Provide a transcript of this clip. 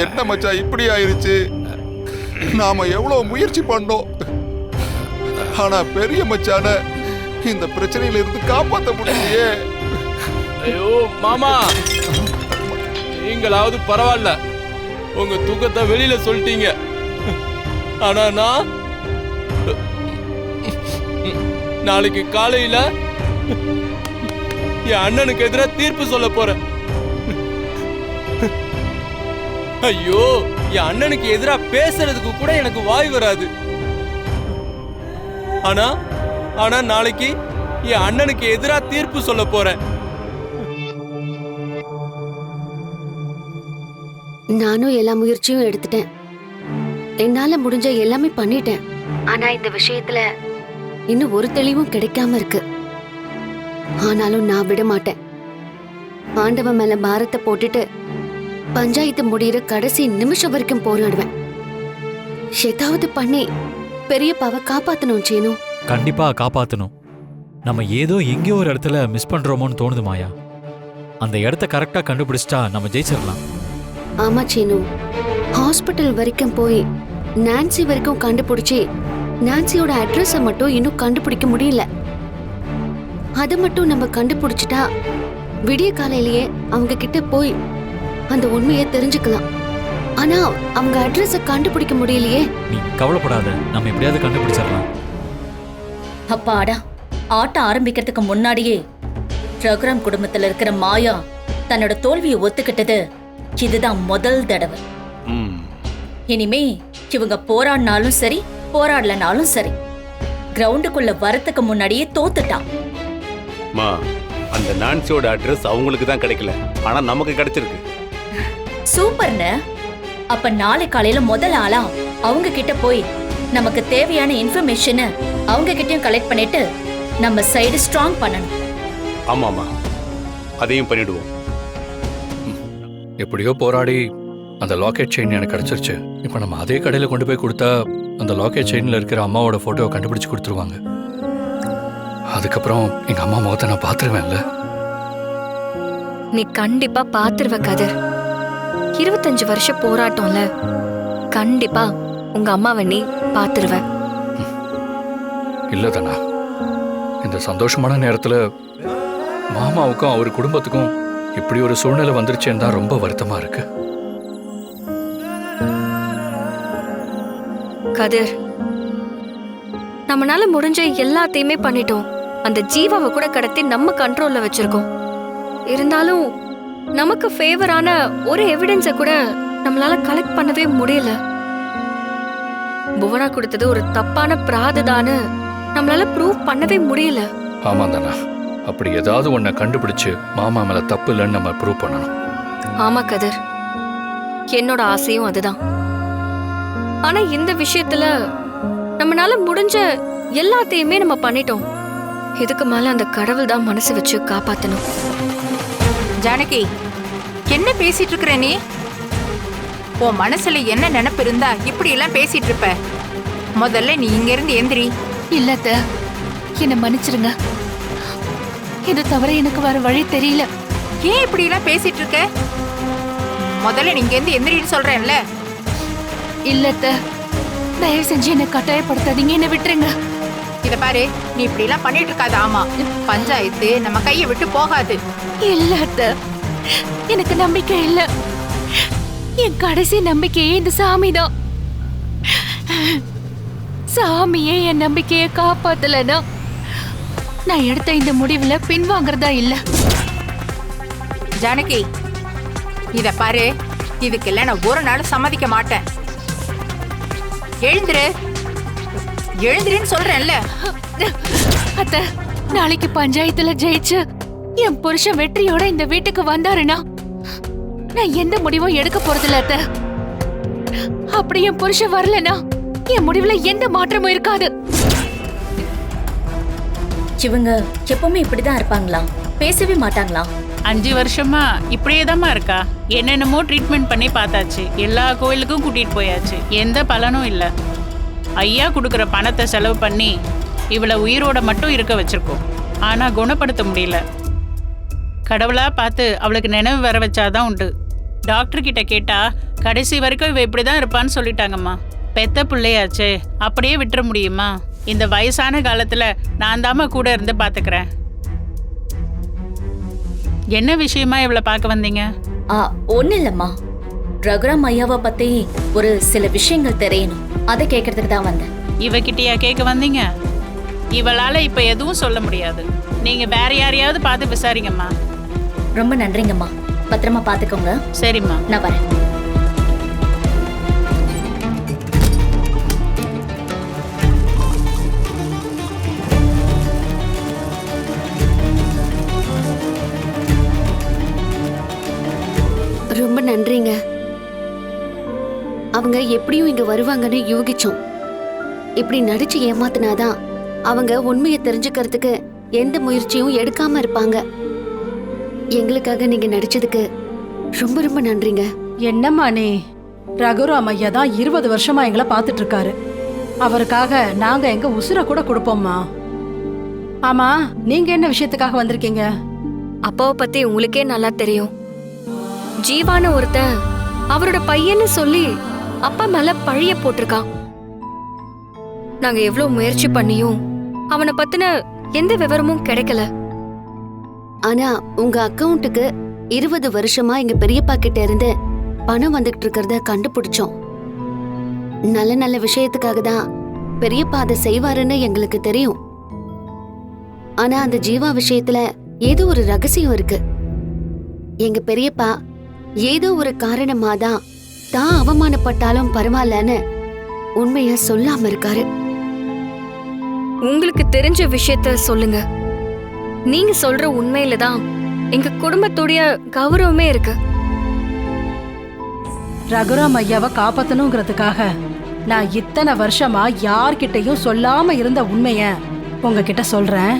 என்ன மச்சான் இப்படி ஆயிருச்சு? நாம எவ்வளவு முயற்சி பண்ணோம், ஆனா பெரிய மச்சான இந்த பிரச்சனையில இருந்து காப்பாற்ற முடியலையே. ஐயோ மாமா, நீங்களாவது பரவாயில்ல, உங்க தூக்கத்தை வெளியில சொல்லிட்டீங்க. ஆனா நான் நாளைக்கு காலையில என் அண்ணனுக்கு எதிராக தீர்ப்பு சொல்ல போறேன். ஐயோ, என் அண்ணனுக்கு எதிராக பேசுறதுக்கு கூட எனக்கு வாய் வராது. ஆனா ஆனா நாளைக்கு என் அண்ணனுக்கு எதிராக தீர்ப்பு சொல்ல போறேன். நானும் எல்லா முயற்சியும் எடுத்துட்டேன், என்னால முடிஞ்ச எல்லாமே பண்ணிட்டேன். ஆனா இந்த விஷயத்துல இன்னும் ஒரு தெளிவும் கிடைக்காம இருக்கு. ஆனாலும் நான் விட மாட்டேன். ஆண்டவன் மேல பாரத்தை போட்டுட்டு பஞ்சாயத்து முடிகிற கடைசி நிமிஷம் வரைக்கும் போராடுவேன். ஏதாவது பண்ணி பெரியப்பாவை காப்பாத்தணும் சீனு. கண்டிப்பா காப்பாத்தணும். நம்ம ஏதோ எங்கேயோ ஒரு இடத்துல மிஸ் பண்றோமோன்னு தோணுது மாயா. அந்த இடத்த கரெக்டா கண்டுபிடிச்சிட்டா நம்ம ஜெயிச்சிடலாம். ஆமா சீனு, ஹாஸ்பிட்டல் வரைக்கும் போய் நான்சி வரைக்கும் கண்டுபிடிச்சி நான்சியோட அட்ரஸ மட்டும் இன்னும் கண்டுபிடிக்க முடியல. அதை மட்டும் நம்ம கண்டுபிடிச்சிட்டா விடிய காலையிலேயே அவங்க கிட்ட போய் அந்த உண்மையை தெரிஞ்சுக்கலாம். ஆனா அவங்க அட்ரஸ கண்டுபிடிக்க முடியலையே. நீ கவலைப்படாத, நம்ம எப்படியாவது கண்டுபிடிச்சிடலாம். அப்பாடா, ஆட்டம் ஆரம்பிக்கிறதுக்கு முன்னாடியே ரகுராம் குடும்பத்துல இருக்கிற மாயா தன்னோட தோல்வியை ஒத்துக்கிட்டது இதுதான் முதல் தடவை. இனிமே இவங்க போராடினாலும் சரி போராடலனாலும் சரி கிரவுண்டுக்குள்ள வரத்துக்கு முன்னாடியே தோத்துட்டான். அந்த நான்சியோட அட்ரஸ் அவங்களுக்கு தான் கிடைக்கல, ஆனா நமக்கு கிடைச்சிருக்கு. சூப்பர்னு. அப்ப நாளை காலையில முதல் ஆளா அவங்க கிட்ட போய் நமக்கு தேவையான இன்ஃபர்மேஷனை அவங்க கிட்டயும் கலெக்ட் பண்ணிட்டு நம்ம சைடு ஸ்ட்ராங் பண்ணணும். ஆமாமா, அதையும் பண்ணிடுவோம். எப்படியோ போராடி அந்த லாக்கெட் செயின் எனக்கு கிடைச்சிருச்சு. இப்போ நம்ம அதே கடையில் கொண்டு போய் கொடுத்தா அந்த லாக்கெட் செயினில் இருக்கிற அம்மாவோட ஃபோட்டோவை கண்டுபிடிச்சு கொடுத்துருவாங்க. அதுக்கப்புறம் எங்க அம்மா முகத்தை நான் பார்த்துருவேன்ல. நீ கண்டிப்பா பார்த்துருவ கதிர். 25 வருஷ போராட்டம்ல, கண்டிப்பா உங்க அம்மாவை நீ பார்த்துருவ. இல்லதானா, இந்த சந்தோஷமான நேரத்துல மாமாவுக்கும் அவர் குடும்பத்துக்கும் இப்படி ஒரு சூழ்நிலை வந்துருச்சேன்னு தான் ரொம்ப வருத்தமா இருக்கு. கதிர், நம்மளால முடிஞ்ச எல்லாத்தையுமே பண்ணிட்டோம். அந்த ஜீவாவை கூட கடத்தி நம்ம கண்ட்ரோல்ல வச்சிருக்கோம். இருந்தாலும் நமக்கு ஃபேவரான ஒரு எவிடன்ஸை கூட நம்மளால கலெக்ட் பண்ணவே முடியல. புவனா கொடுத்தது ஒரு தப்பான பிராதுதான்னு நம்மளால ப்ரூவ் பண்ணவே முடியல. ஆமா தானா, அப்படி ஏதாவது ஒன்ன கண்டுபிடிச்சு மாமா மேல தப்பு இல்லைன்னு நம்ம ப்ரூவ் பண்ணணும். ஆமா கதிர், என்னோட ஆசையும் அதுதான். ஆனா இந்த விஷயத்துல நம்மளால முடிஞ்ச எல்லாத்தையுமே நம்ம பண்ணிட்டோம். இதுக்கு மேல அந்த கடவுள் தான் மனசு வச்சு காப்பாத்தணும். ஜானகி, என்ன பேசிட்டு இருக்கிற நீ? உன் மனசுல என்ன நினைப்பு இருந்தா இப்படி எல்லாம் பேசிட்டு இருப்ப? முதல்ல நீ இங்க இருந்து எந்திரி. இல்லத்த, என்ன மன்னிச்சிருங்க. இது தவிர எனக்கு வர வழி தெரியல. ஏன் இப்படி எல்லாம் பேசிட்டு இருக்க? முதல்ல நீங்க இருந்து எந்திரின்னு சொல்றேன்ல. இல்லத்த, தயவு செஞ்சு என்ன கட்டாயப்படுத்தாதீங்க, என்ன விட்டுருங்க. இத பாரு, நீ இப்படி எல்லாம் பண்ணிட்டு இருக்காது. ஆமா, பஞ்சாயத்து நம்ம கையை விட்டு போகாது. இல்ல அத்த, எனக்கு நம்பிக்கை இல்ல. என் கடைசி நம்பிக்கையே இந்த சாமிதான். சாமியே என் நம்பிக்கையை காப்பாத்தலனா நான் எடுத்த இந்த முடிவுல பின்வாங்கறதா இல்ல. ஜானகி, இத பாரு, இதுக்கெல்லாம் நான் ஒரு நாள் சம்மதிக்க மாட்டேன். எழுந்துரு, எழுந்துருன்னு சொல்றேன்ல. அத்த, நாளைக்கு பஞ்சாயத்துல ஜெயிச்சு என் புருஷன் வெற்றியோட இந்த வீட்டுக்கு வந்தாருன்னா நான் எந்த முடிவும் எடுக்க போறதில்ல அத்த. அப்படி என் புருஷன் வரலனா என் முடிவுல எந்த மாற்றமும் இருக்காது. இவங்க எப்பவுமே இப்படிதான் இருப்பாங்களா? பேசவே மாட்டாங்களா? 5 வருஷமா இப்படியேதாம்மா இருக்கா. என்னென்னமோ ட்ரீட்மெண்ட் பண்ணி பார்த்தாச்சு, எல்லா கோயிலுக்கும் கூட்டிட்டு போயாச்சு, எந்த பலனும் இல்லை. ஐயா கொடுக்குற பணத்தை செலவு பண்ணி இவளை உயிரோட மட்டும் இருக்க வச்சிருக்கோம், ஆனா குணப்படுத்த முடியல. கடவுளா பார்த்து அவளுக்கு நினைவு வர வச்சாதான் உண்டு. டாக்டர் கிட்ட கேட்டா கடைசி வரைக்கும் இவ இப்படிதான் இருப்பான்னு சொல்லிட்டாங்கம்மா. பெத்த பிள்ளையாச்சே, அப்படியே விட்டுற முடியுமா? இந்த வயசான காலத்துல நான் தாம்மா கூட இருந்து பாத்துக்கிறேன். என்ன விஷயமா இவளை பார்க்க வந்தீங்க? ஒன்னும் இல்லம்மா, ரகுராம் ஐயாவை பத்தி ஒரு சில விஷயங்கள் தெரியணும், அதை கேட்கறதுக்கு தான் வந்தேன். இவகிட்டயா கேட்க வந்தீங்க? இவளால இப்ப எதுவும் சொல்ல முடியாது. நீங்க வேற யாரையாவது பார்த்து விசாரிங்கம்மா. ரொம்ப நன்றிங்கம்மா, பத்திரமா பாத்துக்கோங்க. சரிம்மா, நான் வரேன். ரொம்ப நன்றிங்க. அவங்க எப்படியும் இங்க வருவாங்கன்னு யூகிச்சோம். இப்படி நடிச்சு ஏமாத்தினாதான் அவங்க உண்மையை தெரிஞ்சுக்கிறதுக்கு எந்த முயற்சியும் எடுக்காம இருப்பாங்க. எங்களுக்காக நீங்க நடிச்சதுக்கு ரொம்ப ரொம்ப நன்றிங்க. என்னம்மா நீ? ரகுராம் ஐயா தான் 20 வருஷமா எங்களை பார்த்துட்டு இருக்காரு. அவருக்காக நாங்க எங்க உசுர கூட கொடுப்போம்மா. ஆமா, நீங்க என்ன விஷயத்துக்காக வந்திருக்கீங்க? அப்பாவை பத்தி உங்களுக்கே நல்லா தெரியும். ஜீவான ஒருத்தன் அவரோட பையன்னு சொல்லி அப்பா மேல பழிய போட்டிருக்கான். நாங்க எவ்வளவு முயற்சி பண்ணியும் அவனை பத்தின எந்த விவரமும் கிடைக்கல. ஆனா உங்க அக்கவுண்ட்டுக்கு 20 வருஷமா எங்க பெரியப்பா கிட்ட இருந்து பணம் வந்துகிட்டு இருக்கிறத கண்டுபிடிச்சோம். நல்ல நல்ல விஷயத்துக்காக தான் பெரியப்பா அதை செய்வாருன்னு எங்களுக்கு தெரியும். ஆனா அந்த ஜீவா விஷயத்துல ஏதோ ஒரு ரகசியம் இருக்கு. எங்க பெரியப்பா ஏதோ ஒரு காரணமாதான் தான் அவமானப்பட்டாலும் பரவாயில்லன்னு உண்மைய சொல்லாம இருக்காரு. உங்களுக்கு தெரிஞ்ச விஷயத்த சொல்லுங்க. நீங்க சொல்ற உண்மையில தான் எங்க குடும்பத்துடைய கௌரவமே இருக்கு. ரகுராம் ஐயாவை காப்பாத்தணுங்கிறதுக்காக நான் இத்தனை வருஷமா யார்கிட்டையும் சொல்லாம இருந்த உண்மைய உங்ககிட்ட சொல்றேன்.